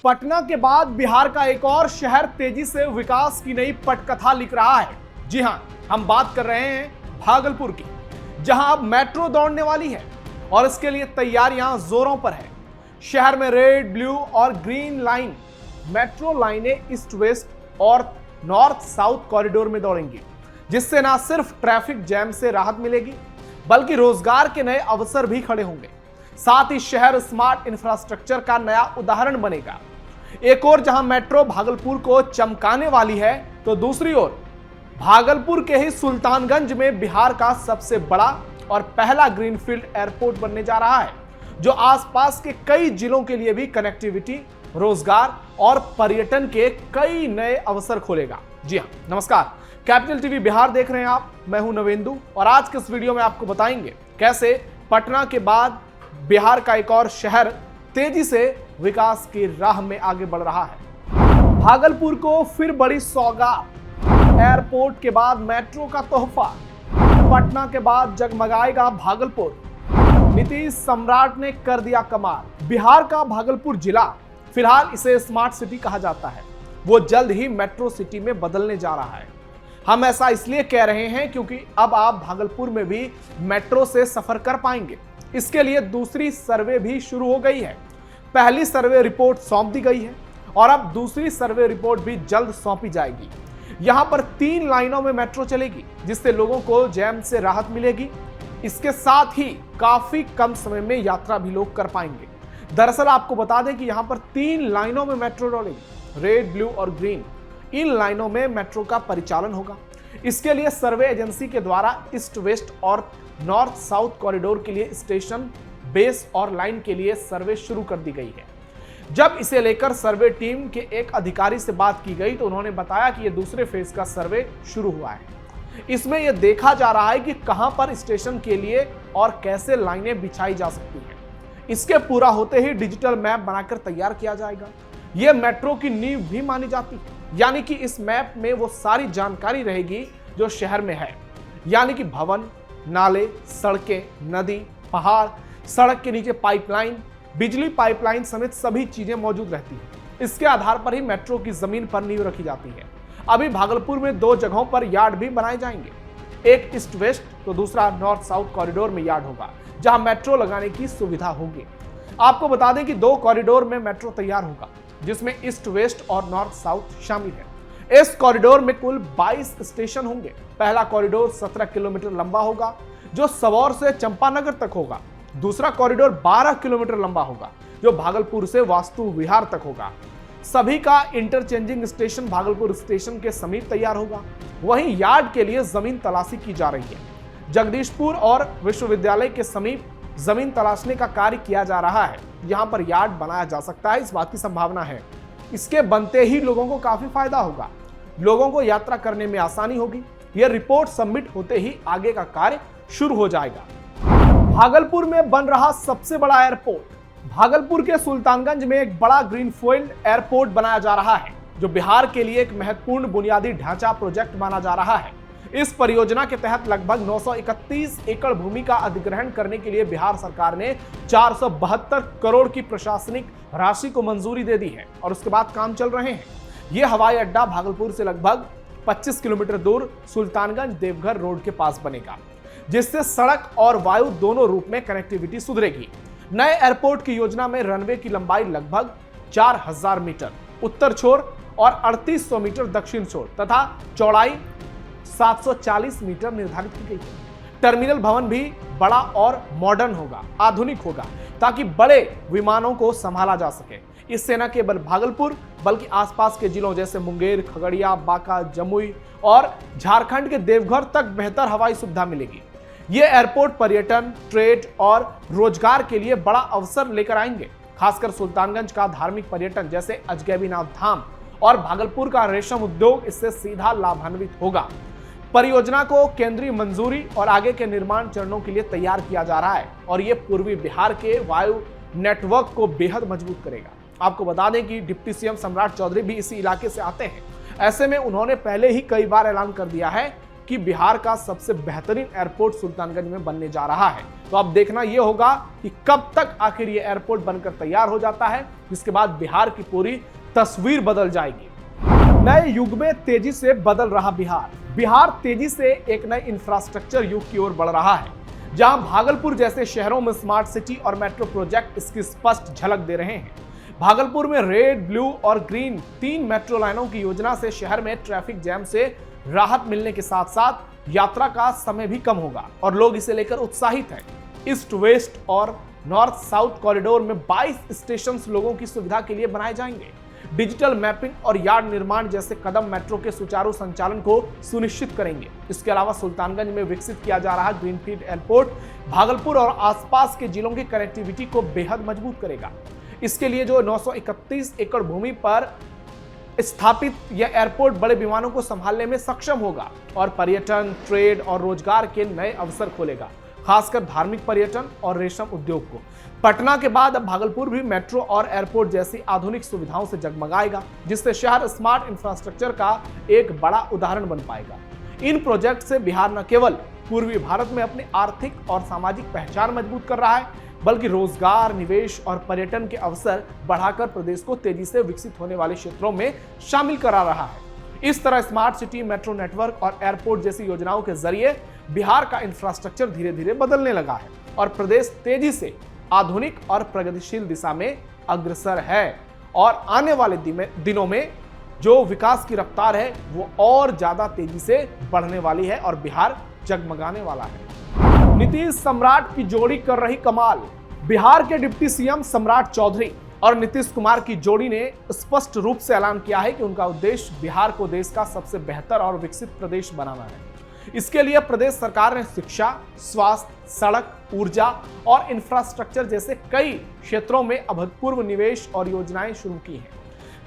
पटना के बाद बिहार का एक और शहर तेजी से विकास की नई पटकथा लिख रहा है। जी हां, हम बात कर रहे हैं भागलपुर की, जहां अब मेट्रो दौड़ने वाली है और इसके लिए तैयारियां जोरों पर है। शहर में रेड, ब्लू और ग्रीन लाइन मेट्रो लाइनें ईस्ट वेस्ट और नॉर्थ साउथ कॉरिडोर में दौड़ेंगी, जिससे न सिर्फ ट्रैफिक जैम से राहत मिलेगी बल्कि रोजगार के नए अवसर भी खड़े होंगे। साथ ही शहर स्मार्ट इंफ्रास्ट्रक्चर का नया उदाहरण बनेगा। एक ओर जहां मेट्रो भागलपुर को चमकाने वाली है, तो दूसरी ओर भागलपुर के ही सुल्तानगंज में बिहार का सबसे बड़ा और पहला ग्रीनफील्ड एयरपोर्ट बनने जा रहा है, जो आसपास के कई जिलों के लिए भी कनेक्टिविटी, रोजगार और पर्यटन के कई नए अवसर खोलेगा। जी हाँ, नमस्कार, कैपिटल टीवी बिहार देख रहे हैं आप। मैं हूं नवेंदु और आज के इस वीडियो में आपको बताएंगे कैसे पटना के बाद बिहार का एक और शहर तेजी से विकास की राह में आगे बढ़ रहा है। भागलपुर को फिर बड़ी सौगात, एयरपोर्ट के बाद मेट्रो का तोहफा, पटना के बाद जगमगाएगा भागलपुर। नीतीश सम्राट ने कर दिया कमाल। बिहार का भागलपुर जिला, फिलहाल इसे स्मार्ट सिटी कहा जाता है, वो जल्द ही मेट्रो सिटी में बदलने जा रहा है। हम ऐसा इसलिए कह रहे हैं क्योंकि अब आप भागलपुर में भी मेट्रो से सफर कर पाएंगे। इसके लिए दूसरी सर्वे भी शुरू हो गई है। पहली सर्वे रिपोर्ट सौंप दी गई है और अब दूसरी सर्वे रिपोर्ट भी जल्द सौंपी जाएगी। यहां पर 3 लाइनों में मेट्रो चलेगी, जिससे लोगों को जैम से राहत मिलेगी। इसके साथ ही काफी कम समय में यात्रा भी लोग कर पाएंगे। दरअसल आपको बता दें कि यहां पर 3 लाइनों में मेट्रो दौड़ेगी, रेड, ब्लू और ग्रीन। इन लाइनों में मेट्रो का परिचालन होगा। इसके लिए सर्वे एजेंसी के द्वारा ईस्ट वेस्ट और नॉर्थ साउथ कॉरिडोर के लिए स्टेशन, बेस और लाइन के लिए सर्वे शुरू कर दी गई है। जब इसे लेकर सर्वे टीम के एक अधिकारी से बात की गई तो उन्होंने बताया कि यह दूसरे फेज का सर्वे शुरू हुआ है। इसमें यह देखा जा रहा है कि कहां पर स्टेशन के लिए और कैसे लाइनें बिछाई जा सकती हैं। इसके पूरा होते ही डिजिटल मैप बनाकर तैयार किया जाएगा। यह मेट्रो की नींव भी मानी जाती है, यानी कि इस मैप में वो सारी जानकारी रहेगी जो शहर में है, यानी कि भवन, नाले, सड़कें, नदी, पहाड़, सड़क के नीचे पाइपलाइन, बिजली पाइपलाइन समेत सभी चीजें मौजूद रहती हैं। इसके आधार पर ही मेट्रो की जमीन पर नींव रखी जाती है। अभी भागलपुर में 2 जगहों पर यार्ड भी बनाए जाएंगे, एक ईस्ट वेस्ट तो दूसरा नॉर्थ साउथ कॉरिडोर में यार्ड होगा, जहां मेट्रो लगाने की सुविधा होगी। आपको बता दें कि 2 कॉरिडोर में मेट्रो तैयार होगा, जिसमें ईस्ट वेस्ट और नॉर्थ साउथ शामिल है। इस कॉरिडोर में कुल 22 स्टेशन होंगे। पहला कॉरिडोर 17 किलोमीटर लंबा होगा, जो सबौर से चंपानगर तक होगा। दूसरा कॉरिडोर 12 किलोमीटर लंबा होगा, जो भागलपुर से वास्तु विहार तक होगा। सभी का इंटरचेंजिंग स्टेशन भागलपुर स्टेशन के समीप तैयार होगा। वहीं यार्ड के लिए जमीन तलाशी की जा रही है। जगदीशपुर और विश्वविद्यालय के समीप जमीन तलाशने का कार्य किया जा रहा है। यहां पर यार्ड बनाया जा सकता है, इस बात की संभावना है। इसके बनते ही लोगों को काफी फायदा होगा, लोगों को यात्रा करने में आसानी होगी। यह रिपोर्ट सबमिट होते ही आगे का कार्य शुरू हो जाएगा। भागलपुर में बन रहा सबसे बड़ा एयरपोर्ट। भागलपुर के सुल्तानगंज में एक बड़ा ग्रीनफील्ड एयरपोर्ट बनाया जा रहा है, जो बिहार के लिए एक महत्वपूर्ण बुनियादी ढांचा प्रोजेक्ट माना जा रहा है। इस परियोजना के तहत लगभग 931 एकड़ भूमि का अधिग्रहण करने के लिए बिहार सरकार ने 472 करोड़ की प्रशासनिक राशि को मंजूरी दे दी है और उसके बाद काम चल रहे हैं। यह हवाई अड्डा भागलपुर से लगभग 25 किलोमीटर दूर सुल्तानगंज देवघर रोड के पास बनेगा, जिससे सड़क और वायु दोनों रूप में कनेक्टिविटी सुधरेगी। नए एयरपोर्ट की योजना में रनवे की लंबाई लगभग 4000 मीटर उत्तर छोर और 3800 मीटर दक्षिण छोर तथा चौड़ाई 740 मीटर निर्धारित की गई है। टर्मिनल भवन भी बड़ा और मॉडर्न होगा, आधुनिक होगा, ताकि बड़े विमानों को संभाला जा सके। इससे न केवल भागलपुर बल्कि आसपास के जिलों जैसे मुंगेर, खगड़िया, बांका, जमुई और झारखंड के देवघर तक बेहतर हवाई सुविधा मिलेगी। ये एयरपोर्ट पर्यटन, ट्रेड और रोजगार के लिए बड़ा अवसर लेकर आएंगे। खासकर सुल्तानगंज का धार्मिक पर्यटन जैसे अजगैबीनाथ धाम और भागलपुर का रेशम उद्योग इससे सीधा लाभान्वित होगा। परियोजना को केंद्रीय मंजूरी और आगे के निर्माण चरणों के लिए तैयार किया जा रहा है और ये पूर्वी बिहार के वायु नेटवर्क को बेहद मजबूत करेगा। आपको बता दें कि डिप्टी सीएम सम्राट चौधरी भी इसी इलाके से आते हैं। ऐसे में उन्होंने पहले ही कई बार ऐलान कर दिया है कि बिहार का सबसे बेहतरीन एयरपोर्ट सुल्तानगंज में बनने जा रहा है। तो अब देखना यह होगा कि कब तक आखिर ये एयरपोर्ट बनकर तैयार हो जाता है, जिसके बाद बिहार की पूरी तस्वीर बदल जाएगी। नए युग में तेजी से बदल रहा बिहार। बिहार तेजी से एक नए इंफ्रास्ट्रक्चर युग की ओर बढ़ रहा है, जहां भागलपुर जैसे शहरों में स्मार्ट सिटी और मेट्रो प्रोजेक्ट इसकी स्पष्ट झलक दे रहे हैं। भागलपुर में रेड, ब्लू और ग्रीन 3 मेट्रो लाइनों की योजना से शहर में ट्रैफिक जैम से राहत मिलने के साथ साथ यात्रा का समय भी कम होगा और लोग इसे लेकर उत्साहित हैं। ईस्ट वेस्ट और नॉर्थ साउथ कॉरिडोर में 22 स्टेशन लोगों की सुविधा के लिए बनाए जाएंगे। डिजिटल मैपिंग और यार्ड निर्माण जैसे कदम मेट्रो के सुचारू संचालन को सुनिश्चित करेंगे। इसके अलावा सुल्तानगंज में विकसित किया जा रहा ग्रीनफील्ड एयरपोर्ट भागलपुर और आसपास के जिलों की कनेक्टिविटी को बेहद मजबूत करेगा। इसके लिए जो 931 एकड़ भूमि पर स्थापित यह एयरपोर्ट बड़े विमानों को संभालने में सक्षम होगा और पर्यटन, ट्रेड और रोजगार के नए अवसर खोलेगा, खासकर धार्मिक पर्यटन और रेशम उद्योग को। पटना के बाद अब भागलपुर भी मेट्रो और एयरपोर्ट जैसी आधुनिक सुविधाओं से जगमगाएगा, जिससे शहर स्मार्ट इंफ्रास्ट्रक्चर का एक बड़ा उदाहरण बन पाएगा। इन प्रोजेक्ट से बिहार न केवल पूर्वी भारत में अपनी आर्थिक और सामाजिक पहचान मजबूत कर रहा है, बल्कि रोजगार, निवेश और पर्यटन के अवसर बढ़ाकर प्रदेश को तेजी से विकसित होने वाले क्षेत्रों में शामिल करा रहा है। इस तरह स्मार्ट सिटी, मेट्रो नेटवर्क और एयरपोर्ट जैसी योजनाओं के जरिए बिहार का इंफ्रास्ट्रक्चर धीरे धीरे बदलने लगा है और प्रदेश तेजी से आधुनिक और प्रगतिशील दिशा में अग्रसर है। और आने वाले दिनों में जो विकास की रफ्तार है वो और ज्यादा तेजी से बढ़ने वाली है और बिहार जगमगाने वाला है। नीतीश सम्राट की जोड़ी कर रही कमाल। बिहार के डिप्टी सीएम सम्राट चौधरी और नीतीश कुमार की जोड़ी ने स्पष्ट रूप से ऐलान किया है कि उनका उद्देश्य बिहार को देश का सबसे बेहतर और विकसित प्रदेश बनाना है। इसके लिए प्रदेश सरकार ने शिक्षा, स्वास्थ्य, सड़क, ऊर्जा और इंफ्रास्ट्रक्चर जैसे कई क्षेत्रों में अभूतपूर्व निवेश और योजनाएं शुरू की हैं।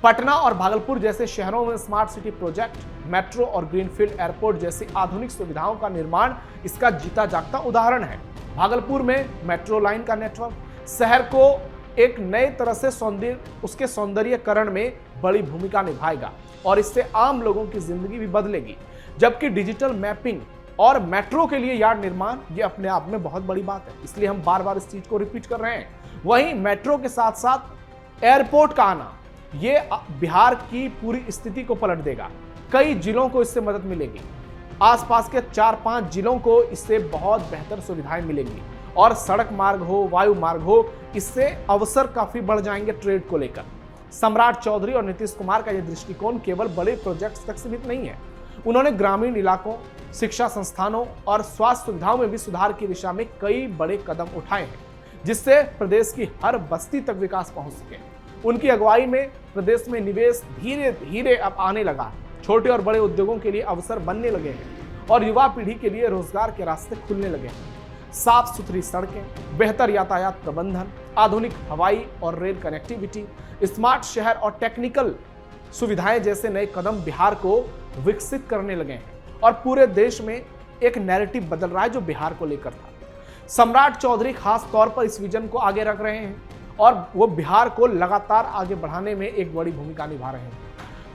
पटना और भागलपुर जैसे शहरों में स्मार्ट सिटी प्रोजेक्ट, मेट्रो और ग्रीनफील्ड एयरपोर्ट जैसी आधुनिक सुविधाओं का निर्माण इसका जीता जागता उदाहरण है। भागलपुर में मेट्रो लाइन का नेटवर्क शहर को एक नए तरह से उसके सौंदर्यीकरण में बड़ी भूमिका निभाएगा और इससे आम लोगों की जिंदगी भी बदलेगी। जबकि डिजिटल मैपिंग और मेट्रो के लिए यार्ड निर्माण ये अपने आप में बहुत बड़ी बात है, इसलिए हम बार बार इस चीज को रिपीट कर रहे हैं। वहीं मेट्रो के साथ साथ एयरपोर्ट का आना ये बिहार की पूरी स्थिति को पलट देगा। कई जिलों को इससे मदद मिलेगी, आसपास के 4-5 जिलों को इससे बहुत बेहतर सुविधाएं मिलेंगी और सड़क मार्ग हो, वायु मार्ग हो, इससे अवसर काफी बढ़ जाएंगे ट्रेड को लेकर। सम्राट चौधरी और नीतीश कुमार का यह दृष्टिकोण केवल बड़े प्रोजेक्ट्स तक सीमित नहीं है। उन्होंने ग्रामीण इलाकों, शिक्षा संस्थानों और स्वास्थ्य सुविधाओं में भी सुधार की दिशा में कई बड़े कदम उठाए हैं, जिससे प्रदेश की हर बस्ती तक विकास पहुंच सके। उनकी अगुवाई में प्रदेश में निवेश धीरे धीरे अब आने लगा है। छोटे और बड़े उद्योगों के लिए अवसर बनने लगे हैं और युवा पीढ़ी के लिए रोजगार के रास्ते खुलने लगे हैं। साफ सुथरी सड़कें, बेहतर यातायात प्रबंधन, आधुनिक हवाई और रेल कनेक्टिविटी, स्मार्ट शहर और टेक्निकल सुविधाएं जैसे नए कदम बिहार को विकसित करने लगे हैं और पूरे देश में एक नैरेटिव बदल रहा है जो बिहार को लेकर था। सम्राट चौधरी खास तौर पर इस विजन को आगे रख रहे हैं और वो बिहार को लगातार आगे बढ़ाने में एक बड़ी भूमिका निभा रहे हैं।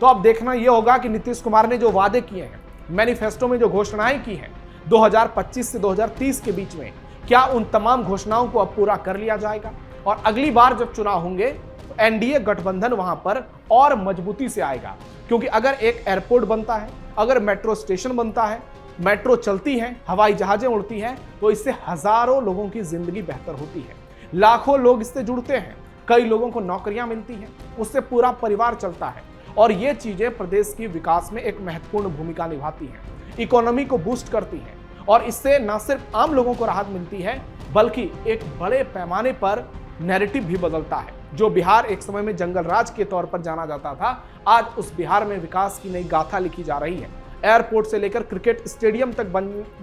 तो अब देखना यह होगा कि नीतीश कुमार ने जो वादे किए हैं, मैनिफेस्टो में जो घोषणाएं की हैं 2025 से 2030 के बीच में, क्या उन तमाम घोषणाओं को अब पूरा कर लिया जाएगा और अगली बार जब चुनाव होंगे तो एनडीए गठबंधन वहां पर और मजबूती से आएगा। क्योंकि अगर एक एयरपोर्ट बनता है, अगर मेट्रो स्टेशन बनता है, मेट्रो चलती है, हवाई जहाजें उड़ती हैं, तो इससे हजारों लोगों की जिंदगी बेहतर होती है, लाखों लोग इससे जुड़ते हैं, कई लोगों को नौकरियां मिलती हैं, उससे पूरा परिवार चलता है और ये चीजें प्रदेश की विकास में एक महत्वपूर्ण भूमिका निभाती हैं, इकोनॉमी को बूस्ट करती हैं और इससे न सिर्फ आम लोगों को राहत मिलती है बल्कि एक बड़े पैमाने पर नैरेटिव भी बदलता है। जो बिहार एक समय में जंगल राज के तौर पर जाना जाता था, आज उस बिहार में विकास की नई गाथा लिखी जा रही है। एयरपोर्ट से लेकर क्रिकेट स्टेडियम तक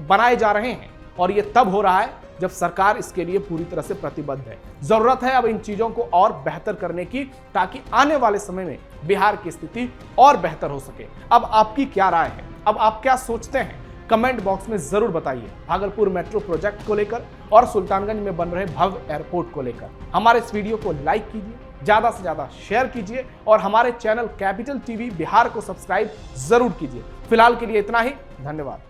बनाए जा रहे हैं और ये तब हो रहा है जब सरकार इसके लिए पूरी तरह से प्रतिबद्ध है। जरूरत है अब इन चीजों को और बेहतर करने की, ताकि आने वाले समय में बिहार की स्थिति और बेहतर हो सके। अब आपकी क्या राय है, अब आप क्या सोचते हैं, कमेंट बॉक्स में जरूर बताइए। भागलपुर मेट्रो प्रोजेक्ट को लेकर और सुल्तानगंज में बन रहे भव्य एयरपोर्ट को लेकर हमारे इस वीडियो को लाइक कीजिए, ज्यादा से ज्यादा शेयर कीजिए और हमारे चैनल कैपिटल टीवी बिहार को सब्सक्राइब जरूर कीजिए। फिलहाल के लिए इतना ही, धन्यवाद।